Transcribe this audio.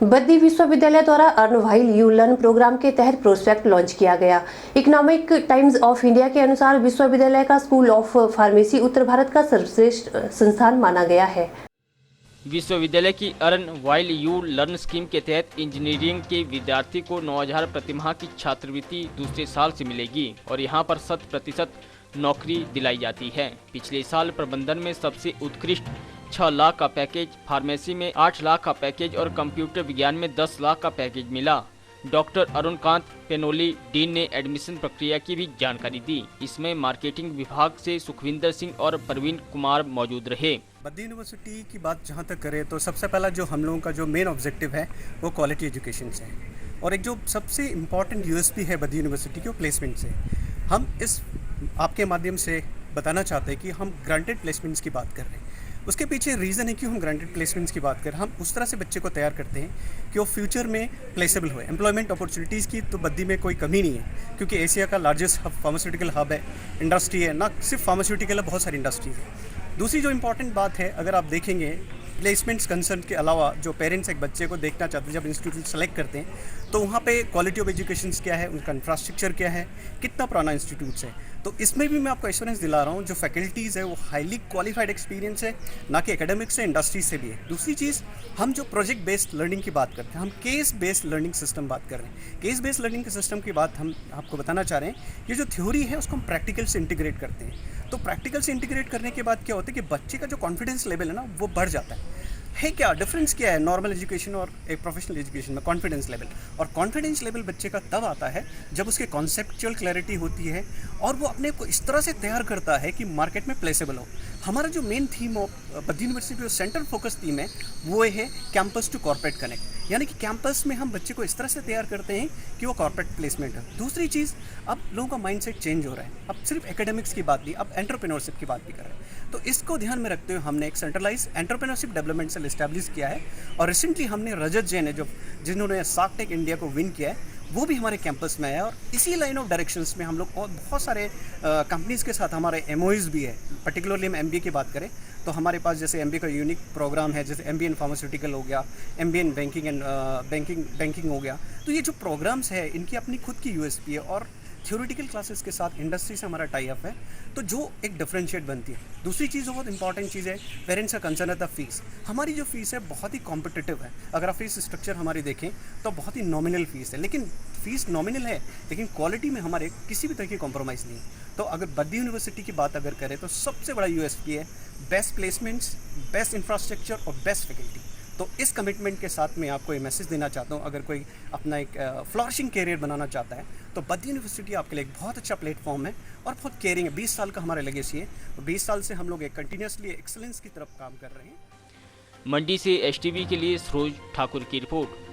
बद्दी विश्वविद्यालय द्वारा earn while you learn program के तहत प्रोस्पेक्ट लॉन्च किया गया। इकोनॉमिक टाइम्स ऑफ इंडिया के अनुसार विश्वविद्यालय का स्कूल ऑफ फार्मेसी उत्तर भारत का सर्वश्रेष्ठ संस्थान माना गया है। विश्वविद्यालय की earn while you learn scheme के तहत इंजीनियरिंग के विद्यार्थी को 9,000 प्रतिमाह की छात्रवृत्ति दूसरे साल से मिलेगी और यहां पर 100% नौकरी दिलाई जाती है। पिछले साल प्रबंधन में सबसे उत्कृष्ट 6 लाख का पैकेज, फार्मेसी में 8 लाख का पैकेज और कंप्यूटर विज्ञान में 10 लाख का पैकेज मिला। डॉक्टर अरुणकांत पेनोली डीन ने एडमिशन प्रक्रिया की भी जानकारी दी। इसमें मार्केटिंग विभाग से सुखविंदर सिंह और प्रवीण कुमार मौजूद रहे। बद्दी यूनिवर्सिटी की बात जहाँ तक करें तो सबसे पहला जो हम लोगों का जो मेन ऑब्जेक्टिव है वो क्वालिटी एजुकेशन से है और एक जो सबसे इम्पॉर्टेंट यूएसपी है बद्दी यूनिवर्सिटी की वो प्लेसमेंट से। हम इस आपके माध्यम से बताना चाहते हैं कि हम ग्रांटेड प्लेसमेंट्स की बात कर रहे हैं। उसके पीछे रीज़न है कि हम ग्रांटेड प्लेसमेंट्स की बात करें। हम उस तरह से बच्चे को तैयार करते हैं कि वो फ्यूचर में प्लेसेबल हो। एम्प्लॉयमेंट अपॉर्चुनिटीज़ की तो बद्दी में कोई कमी नहीं है क्योंकि एशिया का लार्जेस्ट फार्मास्यूटिकल हब है, इंडस्ट्री है, ना सिर्फ फार्मास्यूटिकल है, बहुत सारी इंडस्ट्रीज है। दूसरी जो इंपॉर्टेंट बात है, अगर आप देखेंगे प्लेसमेंट्स कंसर्न के अलावा जो पेरेंट्स एक बच्चे को देखना चाहते हैं जब इंस्टीट्यूट सेलेक्ट करते हैं तो वहाँ पे क्वालिटी ऑफ एजुकेशन क्या है, उनका इंफ्रास्ट्रक्चर क्या है, कितना पुराना इंस्टीट्यूट्स है। तो इसमें भी मैं आपको एश्योरेंस दिला रहा हूँ जो फैकल्टीज़ है वो हाईली क्वालिफाइड एक्सपीरियंस है, ना कि एकेडमिक्स से, इंडस्ट्री से भी है। दूसरी चीज़, हम जो प्रोजेक्ट बेस्ड लर्निंग की बात करते हैं, हम केस बेस्ड लर्निंग सिस्टम बात कर रहे हैं। केस बेस्ड लर्निंग के सिस्टम की बात हम आपको बताना चाह रहे हैं। ये जो थ्योरी है उसको हम प्रैक्टिकल से इंटीग्रेट करते हैं। तो प्रैक्टिकल से इंटीग्रेट करने के बाद क्या होता है कि बच्चे का जो कॉन्फिडेंस लेवल है ना वो बढ़ जाता है। क्या डिफरेंस क्या है नॉर्मल एजुकेशन और एक प्रोफेशनल एजुकेशन में? Confidence level. और कॉन्फिडेंस लेवल बच्चे का तब आता है जब उसके कॉन्सेप्चुअल क्लैरिटी होती है और वो अपने को इस तरह से तैयार करता है कि मार्केट में प्लेसेबल हो। हमारा जो main theme of Baddi university जो सेंट्रल फोकस थीम है वो है कैंपस टू कॉर्पोरेट कनेक्ट, यानी कि कैंपस में हम बच्चे को इस तरह से तैयार करते हैं कि वो कॉर्पोरेट प्लेसमेंट है। दूसरी चीज़, अब लोगों का माइंडसेट चेंज हो रहा है। अब सिर्फ एकेडमिक्स की बात नहीं, अब एंटरप्रेन्योरशिप की बात भी कर रहे हैं। तो इसको ध्यान में रखते हुए हमने एक centralize entrepreneurship development cell establish किया है और रिसेंटली हमने रजत जैन है जिन्होंने शार्क टैंक इंडिया को विन किया है, वो भी हमारे कैंपस में आया। और इसी लाइन ऑफ डायरेक्शंस में हम लोग और बहुत सारे कंपनीज़ के साथ हमारे एमओईज भी है। पर्टिकुलरली हम एमबीए की बात करें तो हमारे पास जैसे एमबीए का यूनिक प्रोग्राम है, जैसे एमबीए इन फार्मास्यूटिकल हो गया, एमबीए इन बैंकिंग हो गया। तो ये जो प्रोग्राम्स है इनकी अपनी खुद की यूएसपी है और थ्योरेटिकल क्लासेस के साथ इंडस्ट्री से हमारा टाई अप है, तो जो एक डिफरेंशिएट बनती है। दूसरी चीज़ बहुत इंपॉर्टेंट चीज़ है, पेरेंट्स का कंसर्न है द फीस। हमारी जो फीस है बहुत ही कॉम्पिटिटिव है। अगर आप फीस स्ट्रक्चर हमारी देखें तो बहुत ही नॉमिनल फीस है, लेकिन फीस नॉमिनल है लेकिन क्वालिटी में हमारे किसी भी तरह की कॉम्प्रोमाइज़ नहीं है। तो अगर बद्दी यूनिवर्सिटी की बात अगर करें तो सबसे बड़ा यूएसपी है बेस्ट प्लेसमेंट्स, बेस्ट इंफ्रास्ट्रक्चर और बेस्ट फैकल्टी। तो इस कमिटमेंट के साथ मैं आपको ये मैसेज देना चाहता हूँ, अगर कोई अपना एक फ्लॉरिशिंग कैरियर बनाना चाहता है तो बद्दी यूनिवर्सिटी आपके लिए एक बहुत अच्छा प्लेटफॉर्म है और बहुत केयरिंग है। 20 साल का हमारा लेगेसी है, तो 20 साल से हम लोग एक कंटिन्यूसली एक्सेलेंस की तरफ काम कर रहे हैं। मंडी से एसटीवी के लिए सरोज ठाकुर की रिपोर्ट।